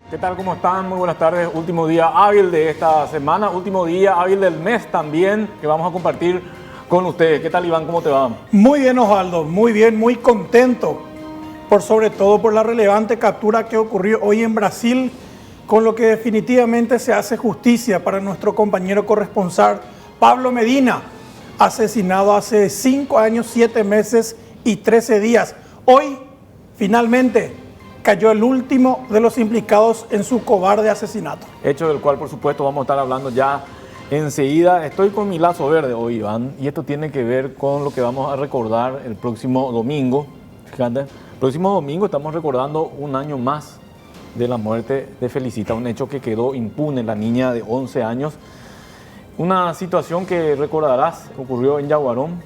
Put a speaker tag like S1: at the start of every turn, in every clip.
S1: ¿Qué tal? ¿Cómo están? Muy buenas tardes. Último día hábil de esta semana, último día hábil del mes también, que vamos a compartir con ustedes. ¿Qué tal, Iván? ¿Cómo te va?
S2: Muy bien, Osvaldo. Muy bien, muy contento. Sobre todo por la relevante captura que ocurrió hoy en Brasil, con lo que definitivamente se hace justicia para nuestro compañero corresponsal Pablo Medina, asesinado hace 5 años, 7 meses y 13 días. Hoy, finalmente, cayó el último de los implicados en su cobarde asesinato.
S1: Hecho del cual, por supuesto, vamos a estar hablando ya enseguida. Estoy con mi lazo verde hoy, Iván, y esto tiene que ver con lo que vamos a recordar el próximo domingo. Fíjate, el próximo domingo estamos recordando un año más de la muerte de Felicita, un hecho que quedó impune, la niña de 11 años. Una situación que recordarás ocurrió en Yaguarón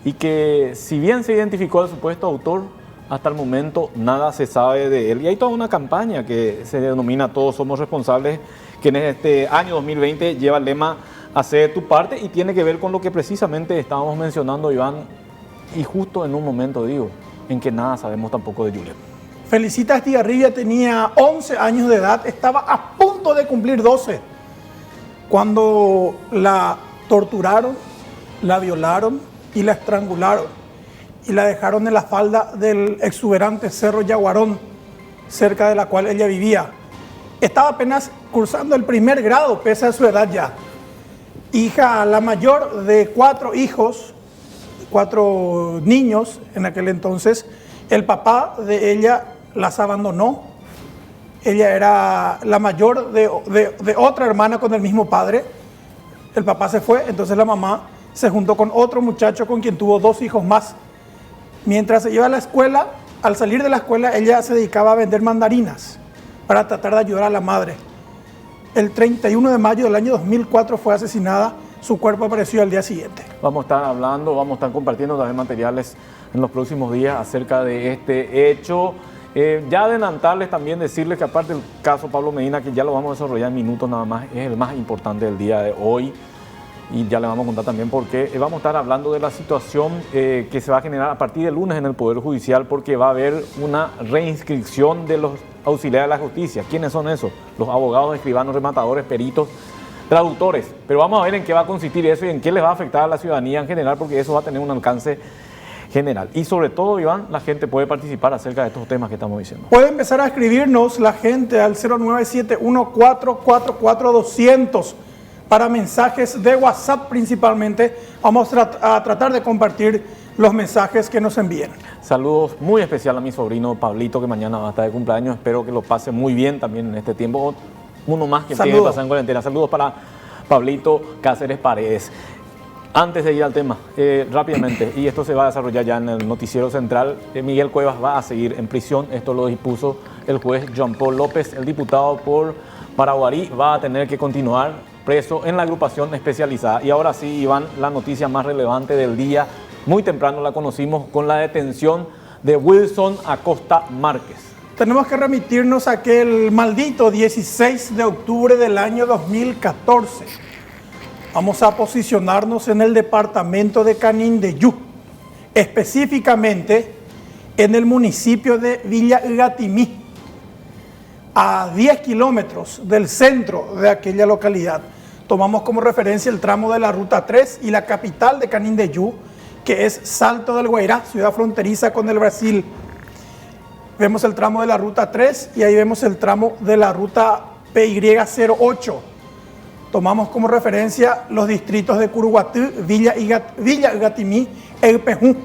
S1: y que, si bien se identificó al supuesto autor, hasta el momento nada se sabe de él. Y hay toda una campaña que se denomina Todos Somos Responsables, que en este año 2020 lleva el lema Hacé tu parte, y tiene que ver con lo que precisamente estábamos mencionando, Iván, y justo en un momento, digo, en que nada sabemos tampoco de Juliet.
S2: Felicita Estigarribia tenía 11 años de edad, estaba a punto de cumplir 12, cuando la torturaron, la violaron y la estrangularon, y la dejaron en la falda del exuberante Cerro Yaguarón, cerca de la cual ella vivía. Estaba apenas cursando el primer grado, pese a su edad ya. Hija, la mayor de 4 hijos, 4 niños en aquel entonces. El papá de ella las abandonó. Ella era la mayor de otra hermana con el mismo padre. El papá se fue, entonces la mamá se juntó con otro muchacho con quien tuvo 2 hijos más. Mientras se iba a la escuela, al salir de la escuela, ella se dedicaba a vender mandarinas para tratar de ayudar a la madre. El 31 de mayo del año 2004 fue asesinada, su cuerpo apareció al día siguiente.
S1: Vamos a estar hablando, vamos a estar compartiendo también materiales en los próximos días acerca de este hecho. Ya adelantarles también, decirles que aparte del caso Pablo Medina, que ya lo vamos a desarrollar en minutos nada más, es el más importante del día de hoy. Y ya le vamos a contar también por qué. Vamos a estar hablando de la situación que se va a generar a partir del lunes en el Poder Judicial, porque va a haber una reinscripción de los auxiliares de la justicia. ¿Quiénes son esos? Los abogados, escribanos, rematadores, peritos, traductores. Pero vamos a ver en qué va a consistir eso y en qué les va a afectar a la ciudadanía en general, porque eso va a tener un alcance general. Y sobre todo, Iván, la gente puede participar acerca de estos temas que estamos diciendo.
S2: Puede empezar a escribirnos la gente al 0971444200 para mensajes de WhatsApp principalmente. Vamos a tratar de compartir los mensajes que nos envíen.
S1: Saludos muy especial a mi sobrino Pablito, que mañana va a estar de cumpleaños. Espero que lo pase muy bien también en este tiempo. Uno más que tiene que pasar en cuarentena. Saludos para Pablito Cáceres Paredes. Antes de ir al tema, rápidamente, y esto se va a desarrollar ya en el noticiero central, Miguel Cuevas va a seguir en prisión. Esto lo dispuso el juez Joan Paul López. El diputado por Paraguarí va a tener que continuar preso en la agrupación especializada. Y ahora sí, Iván, la noticia más relevante del día. Muy temprano la conocimos con la detención de Wilson Acosta Márquez.
S2: Tenemos que remitirnos a aquel maldito 16 de octubre del año 2014. Vamos a posicionarnos en el departamento de Canindeyú, específicamente en el municipio de Villa Igatimí, a 10 kilómetros del centro de aquella localidad. Tomamos como referencia el tramo de la Ruta 3 y la capital de Canindeyú, que es Salto del Guairá, ciudad fronteriza con el Brasil. Vemos el tramo de la Ruta 3 y ahí vemos el tramo de la Ruta PY08. Tomamos como referencia los distritos de Curuguatú, Villa Igatimí, Eupejú.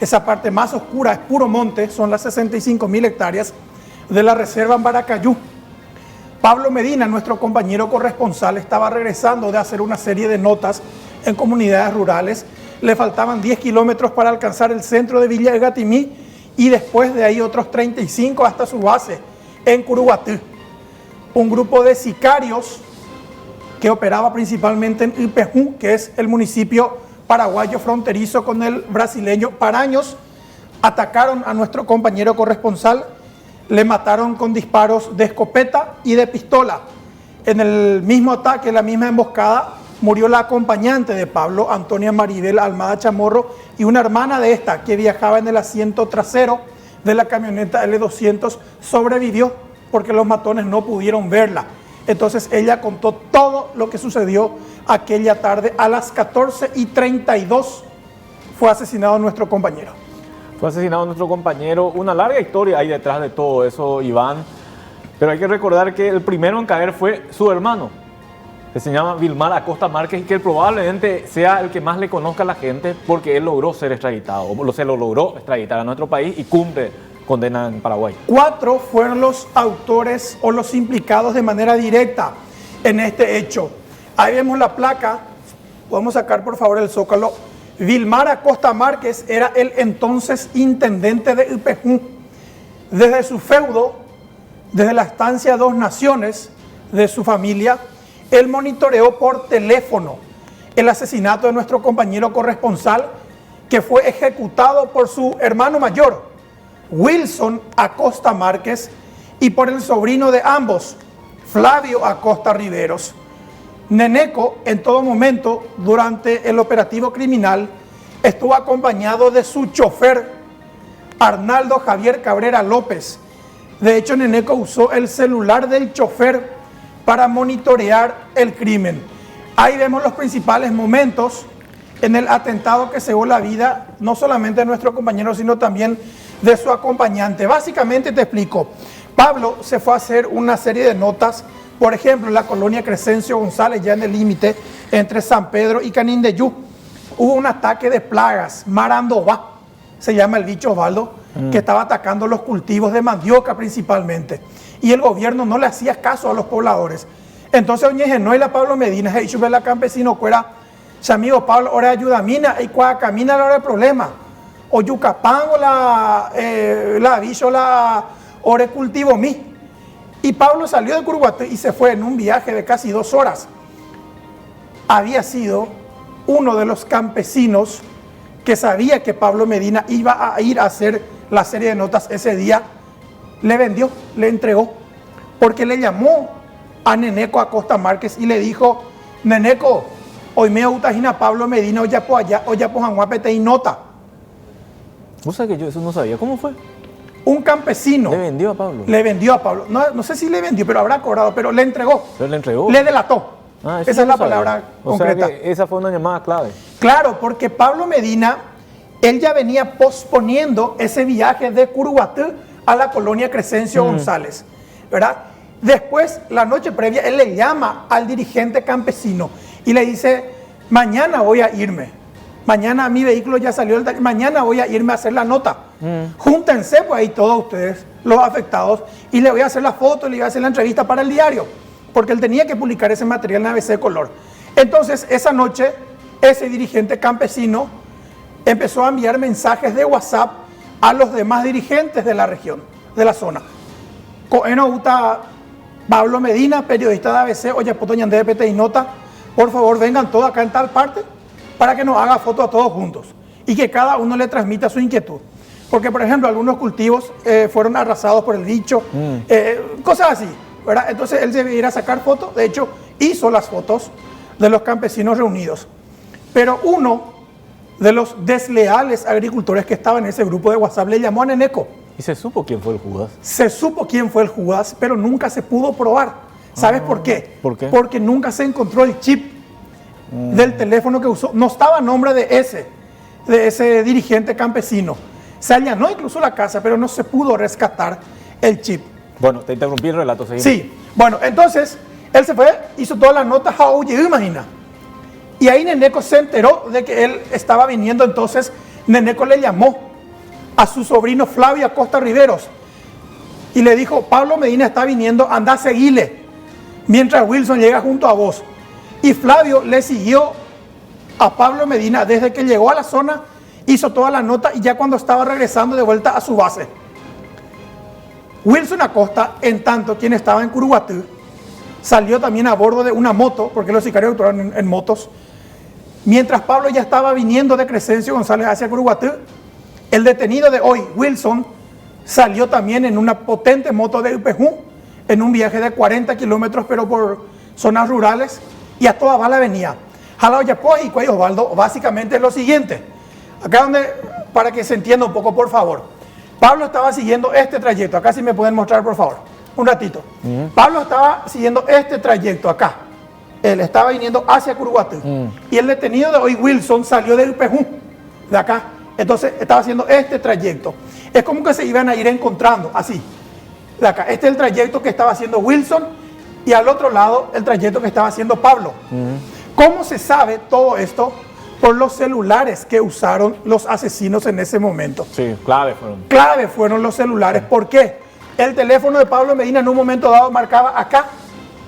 S2: Esa parte más oscura es puro monte, son las 65.000 hectáreas de la reserva en Baracayú. Pablo Medina, nuestro compañero corresponsal, estaba regresando de hacer una serie de notas en comunidades rurales. Le faltaban 10 kilómetros para alcanzar el centro de Villa Igatimí y después de ahí otros 35 hasta su base en Curuguatú. Un grupo de sicarios que operaba principalmente en Ipejú, que es el municipio paraguayo fronterizo con el brasileño Paraños, atacaron a nuestro compañero corresponsal. Le mataron con disparos de escopeta y de pistola. En el mismo ataque, en la misma emboscada, murió la acompañante de Pablo, Antonia Maribel Almada Chamorro, y una hermana de esta que viajaba en el asiento trasero de la camioneta L200 sobrevivió porque los matones no pudieron verla. Entonces ella contó todo lo que sucedió aquella tarde. A las 14:32 fue asesinado nuestro compañero.
S1: Fue asesinado nuestro compañero. Una larga historia hay detrás de todo eso, Iván. Pero hay que recordar que el primero en caer fue su hermano, que se llama Vilmar Acosta Márquez, y que probablemente sea el que más le conozca a la gente porque él logró ser extraditado, o se lo logró extraditar a nuestro país y cumple condena en Paraguay.
S2: 4 fueron los autores o los implicados de manera directa en este hecho. Ahí vemos la placa, podemos sacar por favor el zócalo. Vilmar Acosta Márquez era el entonces intendente de Ipejú. Desde su feudo, desde la estancia Dos Naciones de su familia, él monitoreó por teléfono el asesinato de nuestro compañero corresponsal, que fue ejecutado por su hermano mayor, Wilson Acosta Márquez, y por el sobrino de ambos, Flavio Acosta Riveros. Neneco, en todo momento, durante el operativo criminal, estuvo acompañado de su chofer, Arnaldo Javier Cabrera López. De hecho, Neneco usó el celular del chofer para monitorear el crimen. Ahí vemos los principales momentos en el atentado que cegó la vida, no solamente de nuestro compañero, sino también de su acompañante. Básicamente te explico. Pablo se fue a hacer una serie de notas, por ejemplo, en la colonia Crescencio González, ya en el límite entre San Pedro y Canindeyú. Hubo un ataque de plagas, Marandobá, se llama el bicho Osvaldo, que estaba atacando los cultivos de mandioca principalmente. Y el gobierno no le hacía caso a los pobladores. Entonces, doña la Pablo Medina, y la campesino, fuera, amigo Pablo, ahora ayuda a mina, y cuando camina la hora del problema. O yucapango la bicho, la ore cultivo mi. Y Pablo salió de Curuguaté y se fue en un viaje de casi 2 horas. Había sido uno de los campesinos que sabía que Pablo Medina iba a ir a hacer la serie de notas ese día. Le vendió, le entregó, porque le llamó a Neneco Acosta Márquez y le dijo: Neneco, hoy me gusta Pablo Medina, hoy ya por allá, hoy ya por Janguapete y nota.
S1: ¿Vos sabés que yo eso no sabía? ¿Cómo fue?
S2: Un campesino.
S1: ¿Le vendió a Pablo?
S2: Le vendió a Pablo. No sé si le vendió, pero habrá cobrado, pero le entregó.
S1: ¿Pero le entregó?
S2: Le delató. Esa es la palabra concreta.
S1: O sea que esa fue una llamada clave.
S2: Claro, porque Pablo Medina, él ya venía posponiendo ese viaje de Curuguaté a la colonia Crescencio González, ¿verdad? Después, la noche previa, él le llama al dirigente campesino y le dice: mañana voy a irme, mañana mi vehículo ya salió del taller, mañana voy a irme a hacer la nota. Júntense pues ahí todos ustedes, los afectados, y le voy a hacer la foto, le voy a hacer la entrevista para el diario, porque él tenía que publicar ese material en ABC Color. Entonces, esa noche, ese dirigente campesino empezó a enviar mensajes de WhatsApp a los demás dirigentes de la región, de la zona. Pablo Medina, periodista de ABC, oye, Potoñandé de PT y Nota, por favor vengan todos acá en tal parte para que nos haga foto a todos juntos y que cada uno le transmita su inquietud. Porque, por ejemplo, algunos cultivos fueron arrasados por el bicho, cosas así, ¿verdad? Entonces él se iba a ir a sacar fotos, de hecho hizo las fotos de los campesinos reunidos. Pero uno de los desleales agricultores que estaban en ese grupo de WhatsApp le llamó a Neneco.
S1: ¿Y se supo quién fue el Judas?
S2: Se supo quién fue el Judas, pero nunca se pudo probar. ¿Sabes por qué?
S1: ¿Por qué?
S2: Porque nunca se encontró el chip del teléfono que usó. No estaba a nombre de ese dirigente campesino. Se allanó incluso la casa, pero no se pudo rescatar el chip.
S1: Bueno, te interrumpí el relato, seguimos.
S2: Sí, bueno, entonces él se fue, hizo todas las notas a Oye, imagina. Y ahí Neneco se enteró de que él estaba viniendo, entonces Neneco le llamó a su sobrino Flavio Acosta Riveros y le dijo: Pablo Medina está viniendo, anda a seguirle mientras Wilson llega junto a vos. Y Flavio le siguió a Pablo Medina desde que llegó a la zona, hizo toda la nota y ya cuando estaba regresando de vuelta a su base. Wilson Acosta, en tanto, quien estaba en Curuguaté, salió también a bordo de una moto, porque los sicarios actuaron en motos. Mientras Pablo ya estaba viniendo de Crescencio González hacia Curuguaté, el detenido de hoy, Wilson, salió también en una potente moto de Ipejú, en un viaje de 40 kilómetros, pero por zonas rurales, y a toda bala venía. Jalao Yapoy y Cuello Osvaldo, básicamente es lo siguiente. Acá para que se entienda un poco, por favor. Pablo estaba siguiendo este trayecto. Acá sí me pueden mostrar, por favor. un ratito. Pablo estaba siguiendo este trayecto acá. Él estaba viniendo hacia Curuguatú. Y el detenido de hoy, Wilson, salió del Pejú, de acá. Entonces estaba haciendo este trayecto. Es como que se iban a ir encontrando, así. De acá. Este es el trayecto que estaba haciendo Wilson y al otro lado el trayecto que estaba haciendo Pablo. ¿Cómo se sabe todo esto? Por los celulares que usaron los asesinos en ese momento.
S1: Sí, clave fueron.
S2: Clave fueron los celulares. ¿Por qué? El teléfono de Pablo Medina en un momento dado marcaba acá,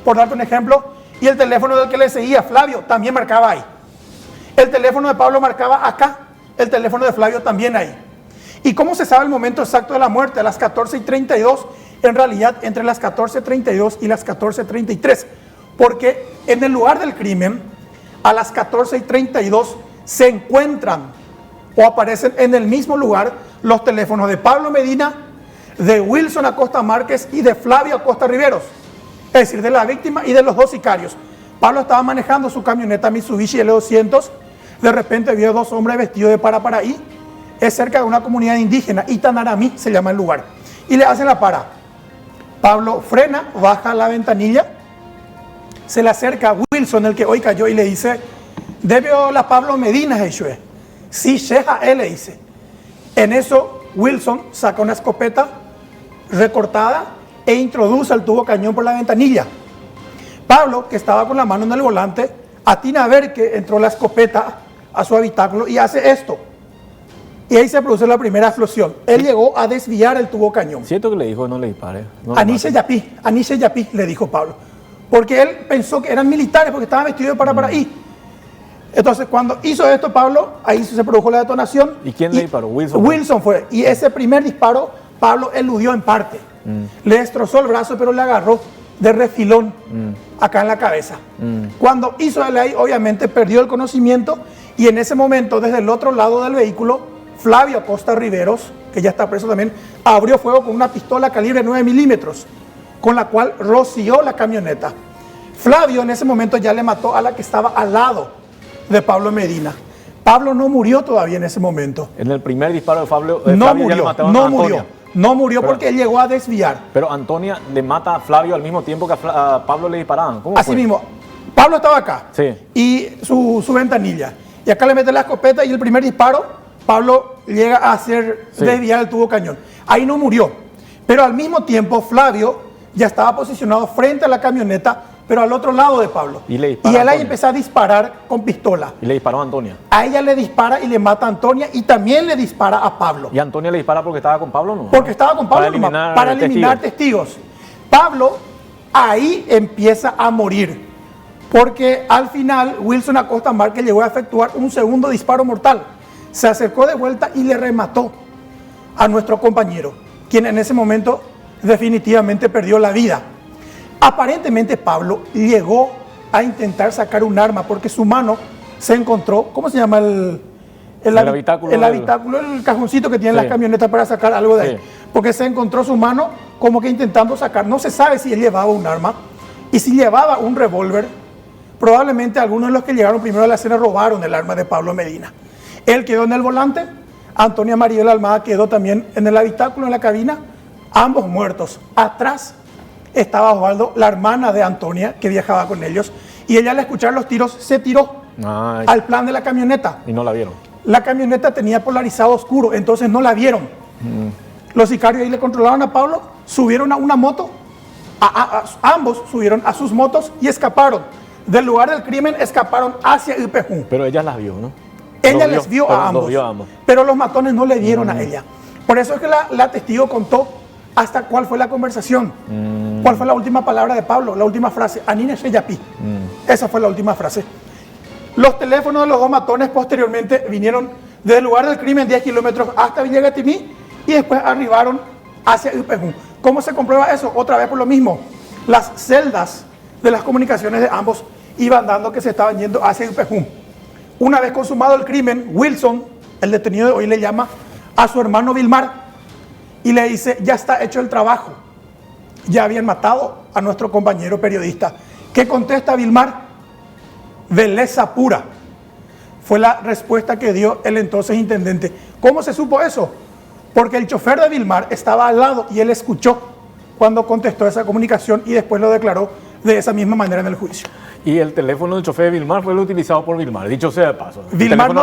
S2: por darte un ejemplo, y el teléfono del que le seguía, Flavio, también marcaba ahí. El teléfono de Pablo marcaba acá, el teléfono de Flavio también ahí. ¿Y cómo se sabe el momento exacto de la muerte? A las 14:32, en realidad entre las 14:32 y las 14:33, porque en el lugar del crimen, a las 14:32 se encuentran o aparecen en el mismo lugar los teléfonos de Pablo Medina, de Wilson Acosta Márquez y de Flavio Acosta Riveros, es decir, de la víctima y de los dos sicarios. Pablo estaba manejando su camioneta Mitsubishi L200, de repente vio dos hombres vestidos de Paraparaí, es cerca de una comunidad indígena, Itanaramí se llama el lugar, y le hacen la para. Pablo frena, baja la ventanilla, se le acerca a Wilson, el que hoy cayó, y le dice: ¿Debio la Pablo Medina, Jesús? Sí, sheja, él le dice. En eso, Wilson saca una escopeta recortada e introduce el tubo cañón por la ventanilla. Pablo, que estaba con la mano en el volante, atina a ver que entró la escopeta a su habitáculo y hace esto. Y ahí se produce la primera explosión. Él llegó a desviar el tubo cañón.
S1: ¿Cierto que le dijo no le dispare? No
S2: Anice Yapí, le dijo Pablo. Porque él pensó que eran militares, porque estaban vestidos de Paraparaí. Entonces, cuando hizo esto Pablo, ahí se produjo la detonación.
S1: ¿Y quién le disparó? Wilson.
S2: Wilson fue. Y ese primer disparo, Pablo eludió en parte. Le destrozó el brazo, pero le agarró de refilón acá en la cabeza. Cuando hizo él ahí, obviamente perdió el conocimiento. Y en ese momento, desde el otro lado del vehículo, Flavio Acosta Riveros, que ya está preso también, abrió fuego con una pistola calibre 9 milímetros, con la cual roció la camioneta. Flavio en ese momento ya le mató a la que estaba al lado de Pablo Medina. Pablo no murió todavía en ese momento.
S1: En el primer disparo de Flavio,
S2: no murió porque él llegó a desviar.
S1: Pero Antonia le mata a Flavio al mismo tiempo que a Pablo le disparaban. ¿Cómo
S2: Así
S1: fue?
S2: mismo, Pablo estaba acá,
S1: sí,
S2: y su ventanilla. Y acá le mete la escopeta y el primer disparo, Pablo llega a hacer desviar el tubo cañón. Ahí no murió. Pero al mismo tiempo, Flavio ya estaba posicionado frente a la camioneta, pero al otro lado de Pablo.
S1: Y él
S2: ahí empezó a disparar con pistola.
S1: Y le disparó a Antonia.
S2: A ella le dispara y le mata a Antonia, y también le dispara a Pablo.
S1: ¿Y Antonia le dispara porque estaba con Pablo, no?
S2: Porque estaba con Pablo para eliminar testigos. Pablo ahí empieza a morir, porque al final Wilson Acosta Márquez llegó a efectuar un segundo disparo mortal. Se acercó de vuelta y le remató a nuestro compañero, quien en ese momento definitivamente perdió la vida. Aparentemente Pablo llegó a intentar sacar un arma porque su mano se encontró, ¿cómo se llama el habitáculo? El cajoncito que tienen las camionetas para sacar algo de ahí. Porque se encontró su mano como que intentando sacar. No se sabe si él llevaba un arma, y si llevaba un revólver, probablemente algunos de los que llegaron primero a la escena robaron el arma de Pablo Medina. Él quedó en el volante, Antonia Maribel Almada quedó también en el habitáculo, en la cabina, ambos muertos. Atrás estaba Osvaldo, la hermana de Antonia, que viajaba con ellos, y ella al escuchar los tiros se tiró al plan de la camioneta.
S1: Y no la vieron.
S2: La camioneta tenía polarizado oscuro, entonces no la vieron. Los sicarios ahí le controlaron a Pablo, subieron a una moto, ambos subieron a sus motos y escaparon. Del lugar del crimen escaparon hacia Ipejú.
S1: Pero ella las vio, ¿no?
S2: Ella les vio a ambos, pero los matones no le vieron a ella. Por eso es que la testigo contó hasta cuál fue la conversación, cuál fue la última palabra de Pablo, la última frase, Anine Sheyapi. Esa fue la última frase. Los teléfonos de los dos matones posteriormente vinieron desde el lugar del crimen 10 kilómetros hasta Villagatimí y después arribaron hacia Ipejú. ¿Cómo se comprueba eso? Otra vez por lo mismo. Las celdas de las comunicaciones de ambos iban dando que se estaban yendo hacia Ipejú. Una vez consumado el crimen, Wilson, el detenido de hoy, le llama a su hermano Vilmar y le dice: ya está hecho el trabajo, ya habían matado a nuestro compañero periodista. ¿Qué contesta Vilmar? Beleza pura, fue la respuesta que dio el entonces intendente. ¿Cómo se supo eso? Porque el chofer de Vilmar estaba al lado y él escuchó cuando contestó esa comunicación y después lo declaró de esa misma manera en el juicio.
S1: Y el teléfono del chofer de Vilmar fue el utilizado por Vilmar, dicho sea de paso.
S2: Vilmar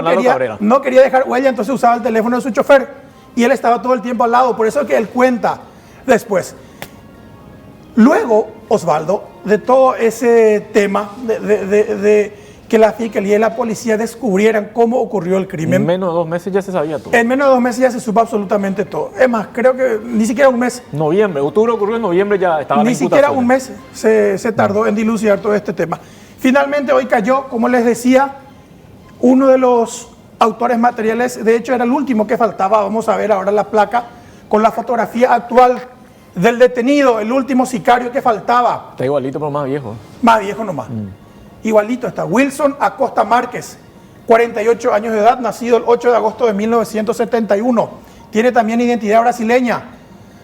S2: no quería dejar huella, entonces usaba el teléfono de su chofer y él estaba todo el tiempo al lado, por eso es que él cuenta después. Luego, Osvaldo, de todo ese tema de que la Fiscalía y la policía descubrieran cómo ocurrió el crimen.
S1: En menos de 2 meses ya se sabía todo.
S2: En menos de 2 meses ya se supo absolutamente todo. Es más, creo que ni siquiera un mes.
S1: Noviembre, octubre ocurrió, en noviembre ya estaba.
S2: Ni siquiera un mes se tardó en dilucidar todo este tema. Finalmente hoy cayó, como les decía, uno de los autores materiales, de hecho era el último que faltaba. Vamos a ver ahora la placa con la fotografía actual del detenido, el último sicario que faltaba.
S1: Está igualito, pero más viejo.
S2: Más viejo nomás. Igualito está. Wilson Acosta Márquez, 48 años de edad, nacido el 8 de agosto de 1971. Tiene también identidad brasileña,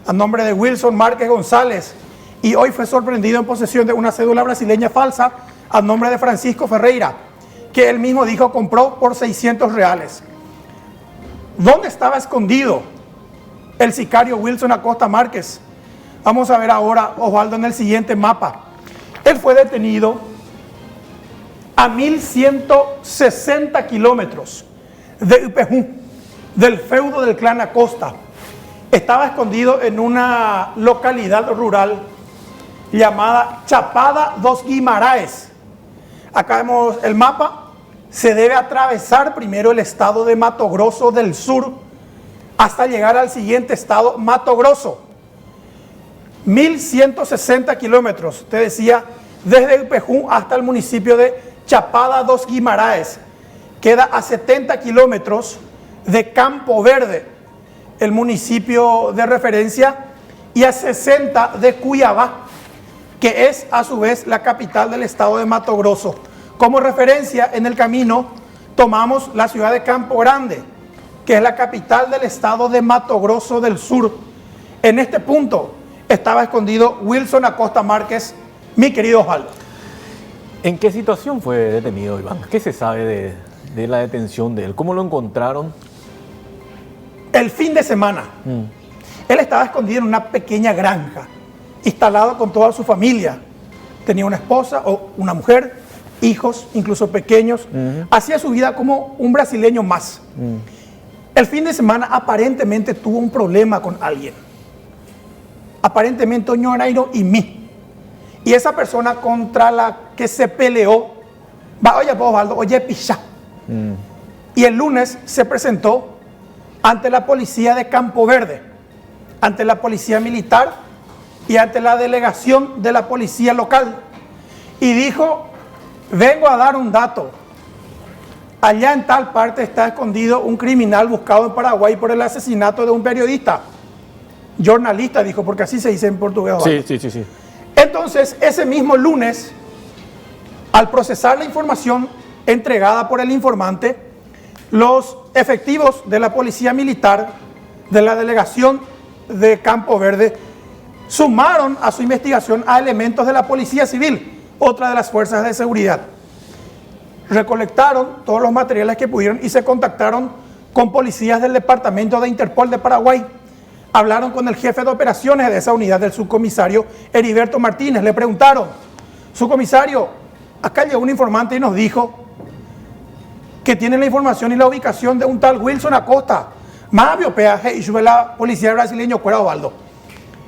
S2: a nombre de Wilson Márquez González. Y hoy fue sorprendido en posesión de una cédula brasileña falsa, a nombre de Francisco Ferreira, que él mismo dijo compró por 600 reales. ¿Dónde estaba escondido el sicario Wilson Acosta Márquez? Vamos a ver ahora, Osvaldo, en el siguiente mapa. Él fue detenido a 1160 kilómetros de Ipejú, del feudo del clan Acosta. Estaba escondido en una localidad rural llamada Chapada dos Guimaraes. Acá vemos el mapa. Se debe atravesar primero el estado de Mato Grosso del Sur hasta llegar al siguiente estado, Mato Grosso. 1160 kilómetros, te decía, desde Ipejú hasta el municipio de Chapada dos Guimaraes. Queda a 70 kilómetros de Campo Verde, el municipio de referencia, y a 60 de Cuiabá, que es a su vez la capital del estado de Mato Grosso. Como referencia, en el camino tomamos la ciudad de Campo Grande, que es la capital del estado de Mato Grosso del Sur. En este punto estaba escondido Wilson Acosta Márquez, mi querido Osvaldo.
S1: ¿En qué situación fue detenido, Iván? ¿Qué se sabe de la detención de él? ¿Cómo lo encontraron?
S2: El fin de semana. Él estaba escondido en una pequeña granja, instalado con toda su familia. Tenía una esposa o una mujer, hijos, incluso pequeños. Hacía su vida como un brasileño más. El fin de semana aparentemente tuvo un problema con alguien. Aparentemente Oñorairo y mí. Y esa persona contra la que se peleó, va, oye, Osvaldo, oye, pichá. Y el lunes se presentó ante la policía de Campo Verde, ante la policía militar y ante la delegación de la policía local. Y dijo, vengo a dar un dato. Allá en tal parte está escondido un criminal buscado en Paraguay por el asesinato de un periodista. Jornalista, dijo, porque así se dice en portugués.
S1: Sí.
S2: Entonces, ese mismo lunes, al procesar la información entregada por el informante, los efectivos de la policía militar, de la delegación de Campo Verde, sumaron a su investigación a elementos de la policía civil, otra de las fuerzas de seguridad. Recolectaron todos los materiales que pudieron y se contactaron con policías del departamento de Interpol de Paraguay. Hablaron con el jefe de operaciones de esa unidad, del subcomisario Heriberto Martínez. Le preguntaron, subcomisario, acá llegó un informante y nos dijo que tiene la información y la ubicación de un tal Wilson Acosta. Más peaje y sube la policía brasileña, Cuera Osvaldo.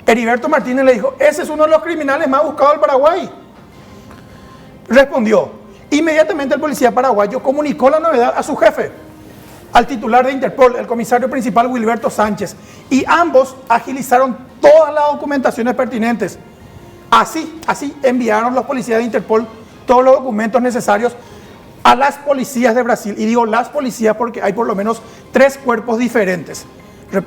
S2: Heriberto Martínez le dijo, ese es uno de los criminales más buscados del Paraguay. Respondió. Inmediatamente el policía paraguayo comunicó la novedad a su jefe, al titular de Interpol, el comisario principal Wilberto Sánchez, y ambos agilizaron todas las documentaciones pertinentes. Así enviaron los policías de Interpol todos los documentos necesarios a las policías de Brasil. Y digo las policías porque hay por lo menos 3 cuerpos diferentes.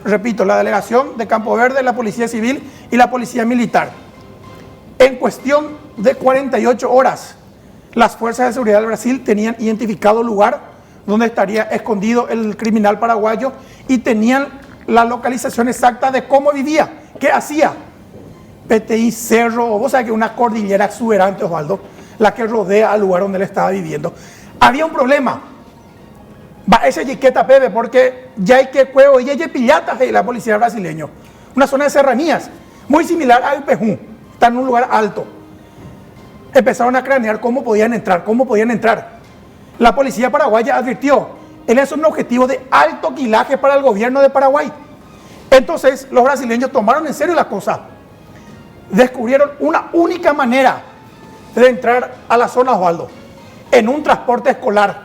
S2: Repito, la delegación de Campo Verde, la policía civil y la policía militar. En cuestión de 48 horas, las fuerzas de seguridad de Brasil tenían identificado el lugar donde estaría escondido el criminal paraguayo y tenían la localización exacta de cómo vivía, qué hacía. PTI Cerro, vos sabés que una cordillera exuberante, Osvaldo, la que rodea al lugar donde él estaba viviendo. Había un problema. Va ese yiqueta Pepe, porque ya hay que cuevo y hay pillatas de la policía brasileña. Una zona de serranías. muy similar a Ipejú, está en un lugar alto. Empezaron a cranear cómo podían entrar. La policía paraguaya advirtió, él es un objetivo de alto quilaje para el gobierno de Paraguay. Entonces los brasileños tomaron en serio la cosa. Descubrieron una única manera de entrar a la zona Osvaldo, en un transporte escolar.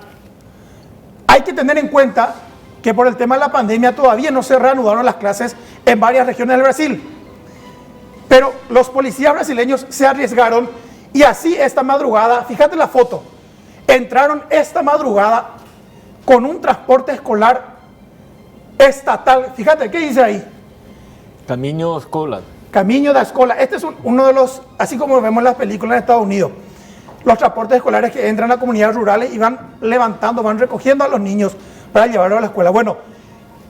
S2: Hay que tener en cuenta que por el tema de la pandemia todavía no se reanudaron las clases en varias regiones del Brasil. Pero los policías brasileños se arriesgaron y así esta madrugada, fíjate la foto, entraron esta madrugada con un transporte escolar estatal. Fíjate, ¿qué dice ahí?
S1: Caminho Escolar.
S2: Camino da Escola. Este es uno de los, así como vemos en las películas en Estados Unidos, los transportes escolares que entran a comunidades rurales y van levantando, van recogiendo a los niños para llevarlos a la escuela. Bueno,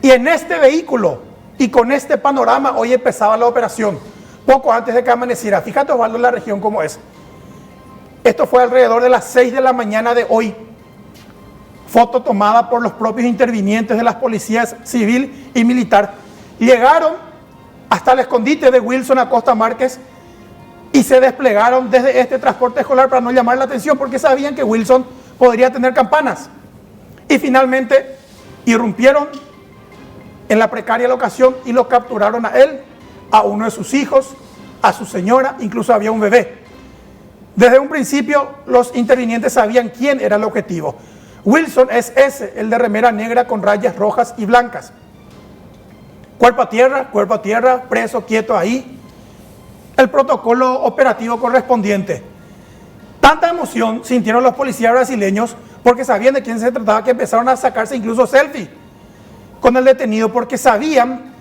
S2: y en este vehículo y con este panorama hoy empezaba la operación, poco antes de que amaneciera. Fíjate, Osvaldo, la región cómo es. Esto fue alrededor de las 6 de la mañana de hoy. Foto tomada por los propios intervinientes de las policías civil y militar. Llegaron hasta el escondite de Wilson Acosta Márquez y se desplegaron desde este transporte escolar para no llamar la atención porque sabían que Wilson podría tener campanas. Y finalmente irrumpieron en la precaria locación y lo capturaron a él, a uno de sus hijos, a su señora, incluso había un bebé. Desde un principio los intervinientes sabían quién era el objetivo. Wilson es ese, el de remera negra con rayas rojas y blancas. Cuerpo a tierra, preso, quieto ahí. El protocolo operativo correspondiente. Tanta emoción sintieron los policías brasileños porque sabían de quién se trataba que empezaron a sacarse incluso selfie con el detenido porque sabían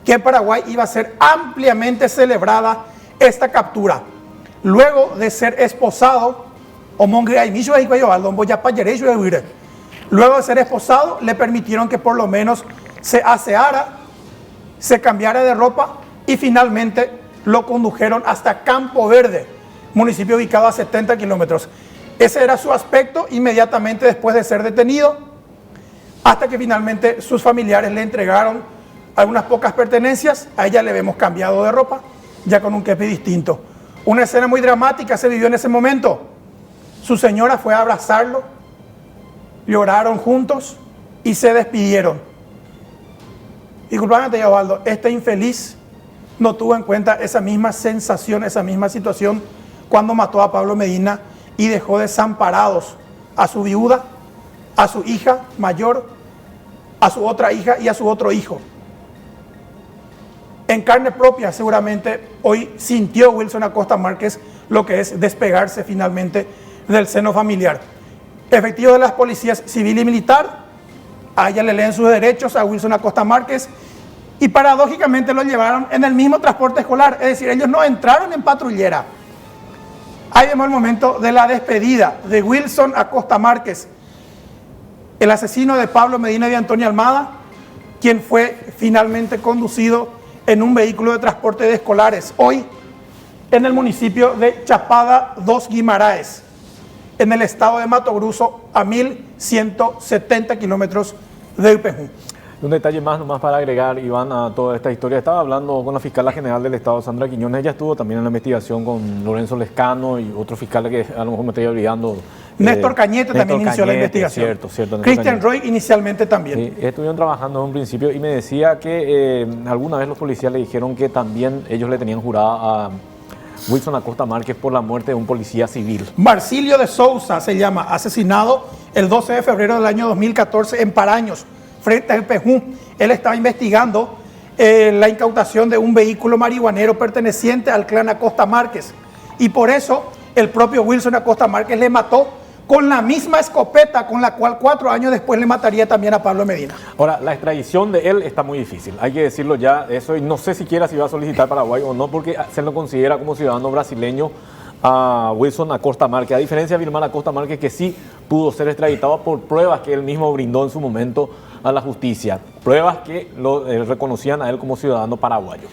S2: que en Paraguay iba a ser ampliamente celebrada esta captura. Luego de ser esposado, luego de ser esposado, le permitieron que por lo menos se aseara, se cambiara de ropa y finalmente lo condujeron hasta Campo Verde, municipio ubicado a 70 kilómetros. Ese era su aspecto inmediatamente después de ser detenido, hasta que finalmente sus familiares le entregaron algunas pocas pertenencias. A ella le vemos cambiado de ropa, ya con un kepi distinto. Una escena muy dramática se vivió en ese momento. Su señora fue a abrazarlo, lloraron juntos y se despidieron. Disculpame, Osvaldo, este infeliz no tuvo en cuenta esa misma sensación, esa misma situación cuando mató a Pablo Medina y dejó desamparados a su viuda, a su hija mayor, a su otra hija y a su otro hijo. En carne propia seguramente hoy sintió Wilson Acosta Márquez lo que es despegarse finalmente del seno familiar. Efectivos de las policías civil y militar, a ella le leen sus derechos a Wilson Acosta Márquez y paradójicamente lo llevaron en el mismo transporte escolar, es decir, ellos no entraron en patrullera. Ahí vemos el momento de la despedida de Wilson Acosta Márquez, el asesino de Pablo Medina y de Antonio Almada, quien fue finalmente conducido en un vehículo de transporte de escolares, hoy en el municipio de Chapada dos Guimaraes, en el estado de Mato Grosso, a 1170 kilómetros de Ipejú.
S1: Un detalle más nomás para agregar, Iván, a toda esta historia. Estaba hablando con la fiscal general del Estado, Sandra Quiñones. Ella estuvo también en la investigación con Lorenzo Lescano y otro fiscal que a lo mejor me estoy olvidando.
S2: Néstor Cañete también inició la investigación.
S1: Cierto.
S2: Cristian Roy inicialmente también.
S1: Sí, estuvieron trabajando en un principio y me decía que alguna vez los policías le dijeron que también ellos le tenían jurada a Wilson Acosta Márquez por la muerte de un policía civil.
S2: Marcilio de Souza se llama, asesinado el 12 de febrero del año 2014 en Paraños, frente a Ipejú. Él estaba investigando la incautación de un vehículo marihuanero perteneciente al clan Acosta Márquez. Y por eso el propio Wilson Acosta Márquez le mató con la misma escopeta con la cual 4 años después le mataría también a Pablo Medina.
S1: Ahora, la extradición de él está muy difícil, hay que decirlo ya, eso, y no sé siquiera si va a solicitar Paraguay o no, porque se lo considera como ciudadano brasileño a Wilson Acosta Márquez, a diferencia de Vilmar Acosta Márquez, que sí pudo ser extraditado por pruebas que él mismo brindó en su momento a la justicia, pruebas que lo reconocían a él como ciudadano paraguayo.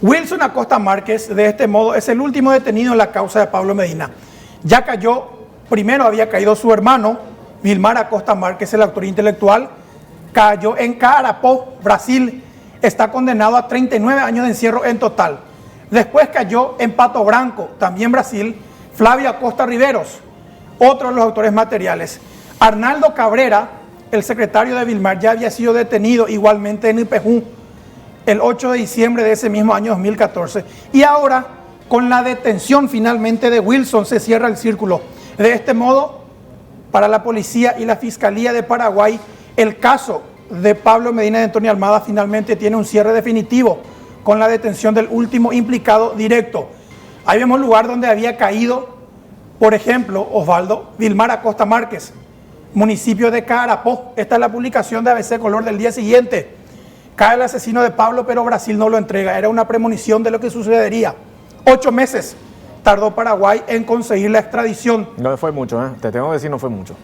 S2: Wilson Acosta Márquez, de este modo, es el último detenido en la causa de Pablo Medina. Ya cayó, primero había caído su hermano, Vilmar Acosta Márquez, el autor intelectual, cayó en Carapó, Brasil, está condenado a 39 años de encierro en total. Después cayó en Pato Branco, también Brasil, Flavio Acosta Riveros, otro de los autores materiales. Arnaldo Cabrera, el secretario de Vilmar, ya había sido detenido igualmente en Ipejú el 8 de diciembre de ese mismo año 2014. Y ahora, con la detención finalmente de Wilson, se cierra el círculo. De este modo, para la policía y la Fiscalía de Paraguay, el caso de Pablo Medina y Antonio Almada finalmente tiene un cierre definitivo con la detención del último implicado directo. Ahí vemos el lugar donde había caído, por ejemplo, Osvaldo, Vilmar Acosta Márquez, municipio de Carapó. Esta es la publicación de ABC Color del día siguiente. Cae el asesino de Pablo, pero Brasil no lo entrega. Era una premonición de lo que sucedería. 8 meses tardó Paraguay en conseguir la extradición.
S1: No fue mucho, ¿eh? Te tengo que decir, no fue mucho.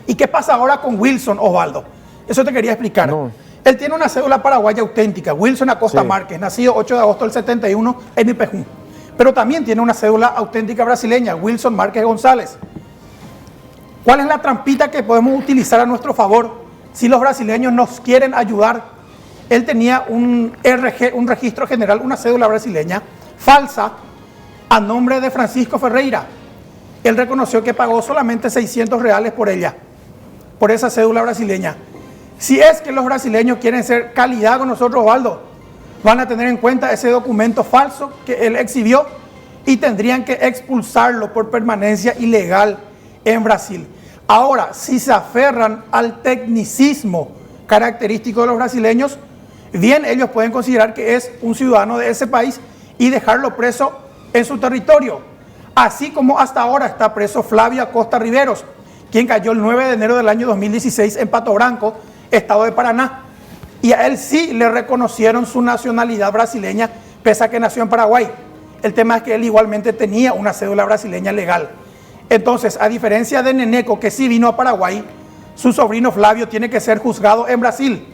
S2: ¿Y qué pasa ahora con Wilson, Osvaldo? Eso te quería explicar.
S1: No.
S2: Él tiene una cédula paraguaya auténtica, Wilson Acosta Márquez, nacido 8 de agosto del 71 en Ipejú. Pero también tiene una cédula auténtica brasileña, Wilson Márquez González. ¿Cuál es la trampita que podemos utilizar a nuestro favor si los brasileños nos quieren ayudar? Él tenía un registro general, una cédula brasileña falsa a nombre de Francisco Ferreira. Él reconoció que pagó solamente 600 reales por ella, por esa cédula brasileña. Si es que los brasileños quieren ser calidad con nosotros, Osvaldo, van a tener en cuenta ese documento falso que él exhibió y tendrían que expulsarlo por permanencia ilegal en Brasil. Ahora, si se aferran al tecnicismo característico de los brasileños, bien, ellos pueden considerar que es un ciudadano de ese país y dejarlo preso en su territorio. Así como hasta ahora está preso Flavio Acosta Riveros, quien cayó el 9 de enero del año 2016 en Pato Branco, estado de Paraná. Y a él sí le reconocieron su nacionalidad brasileña, pese a que nació en Paraguay. El tema es que él igualmente tenía una cédula brasileña legal. Entonces, a diferencia de Neneco, que sí vino a Paraguay, su sobrino Flavio tiene que ser juzgado en Brasil.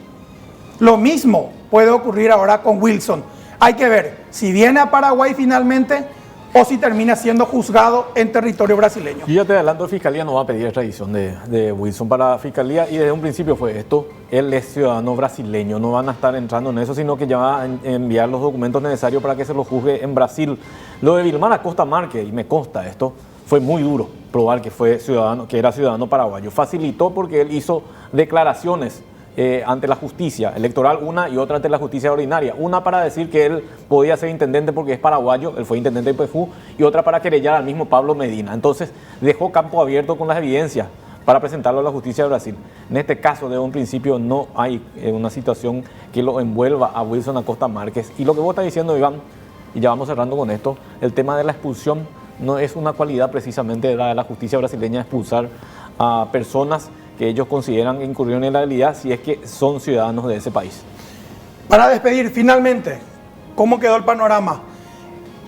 S2: Lo mismo puede ocurrir ahora con Wilson. Hay que ver si viene a Paraguay finalmente o si termina siendo juzgado en territorio brasileño.
S1: Y ya te adelanto, Fiscalía no va a pedir extradición de Wilson para Fiscalía, y desde un principio fue esto. Él es ciudadano brasileño, no van a estar entrando en eso, sino que ya va a enviar los documentos necesarios para que se lo juzgue en Brasil. Lo de Vilmar Acosta Márquez, y me consta esto, fue muy duro probar que fue ciudadano, que era ciudadano paraguayo. Facilitó porque él hizo declaraciones ante la justicia electoral, una y otra ante la justicia ordinaria. Una para decir que él podía ser intendente porque es paraguayo, él fue intendente de Ipejú, y otra para querellar al mismo Pablo Medina. Entonces dejó campo abierto con las evidencias para presentarlo a la justicia de Brasil. En este caso, de un principio, no hay una situación que lo envuelva a Wilson Acosta Márquez. Y lo que vos estás diciendo, Iván, y ya vamos cerrando con esto, el tema de la expulsión no es una cualidad precisamente de la justicia brasileña, expulsar a personas que ellos consideran que incurrieron en la ilegalidad si es que son ciudadanos de ese país.
S2: Para despedir, finalmente, ¿cómo quedó el panorama?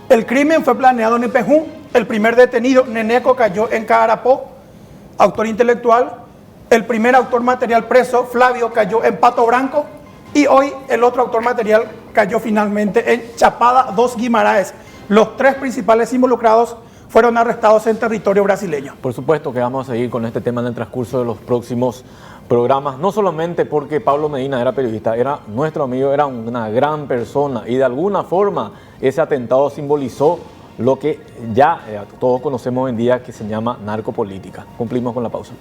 S2: El crimen fue planeado en Ipejú, el primer detenido, Neneco, cayó en Carapó, autor intelectual. El primer autor material preso, Flavio, cayó en Pato Branco, y hoy el otro autor material cayó finalmente en Chapada dos Guimaraes. Los 3 principales involucrados fueron arrestados en territorio brasileño.
S1: Por supuesto que vamos a seguir con este tema en el transcurso de los próximos programas, no solamente porque Pablo Medina era periodista, era nuestro amigo, era una gran persona, y de alguna forma ese atentado simbolizó lo que ya todos conocemos hoy en día, que se llama narcopolítica. Cumplimos con la pausa.